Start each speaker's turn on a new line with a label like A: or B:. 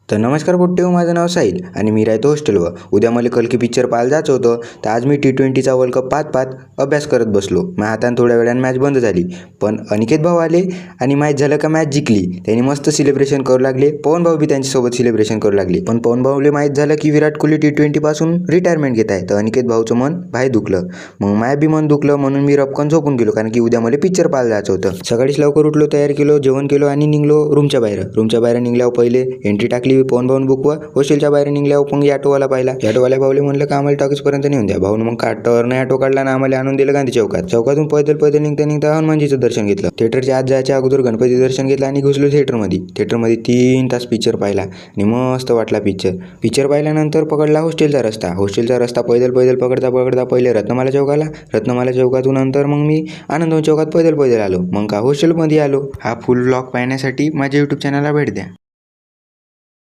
A: तर नमस्कार पोट्टेहो, माझं नाव साहिल आणि मी राहतो हॉस्टेलवर. उद्या मला कल्की पिक्चर पाहायला जायचं होतं. तर आज मी T20चा वर्ल्ड कप पाहत अभ्यास करत बसलो. माझ्या हाताने थोड्या वेळाने मॅच बंद झाली, पण अनिकेत भाऊ आले आणि मॅच झालं का मॅच जिंकली. त्यांनी मस्त सेलिब्रेशन करू लागले. पवन भाऊ बी त्यांच्यासोबत सेलिब्रेशन करू लागले. पण पवन भाऊला माहीत झालं की विराट कोहली T20 पासून रिटायरमेंट घेत आहे. तर अनिकेत भाऊचं मन बाहेर दुखलं. मग माझ्या बी मन दुखलं, म्हणून मी रपकन झोपून गेलो, कारण की उद्या मला पिक्चर पाहायला जायचं होतं. सकाळीच लवकर उठलो, तयार केलो, जेवण केलो आणि निघलो रूमच्या बाहेर निघल्यावर पहिले एंट्री टाकली पवन भाऊन बुकवर. हॉस्टेलच्या बाहेर निघल्यावर मग ऑटोवाला पाहिला. ऑटोवाल्या भाऊले म्हणलं का आम्हाला टॉकीजपर्यंत नेऊन द्या. भाऊन मग काटरने ऑटो काढला आणि आम्हाला आणून दिलं गांधी चौकातून पैदल निघता हनुमानजीचं दर्शन घेतलं. थिएटरच्या आत जायच्या अगोदर गणपती दर्शन घेतलं आणि घुसलो थिएटरमध्ये 3 तास पिक्चर पाहिला आणि मस्त वाटला पिक्चर पाहिल्यानंतर पकडला हॉस्टेलचा रस्ता पैदल पकडता पहिले रत्नमाला चौकातून नंतर मग मी आनंदवन चौकात पैदल आलो. मग का हॉस्टेलमध्ये आलो. हा फुल व्लॉग पाहण्यासाठी माझ्या यूट्यूब चॅनलला भेट द्या.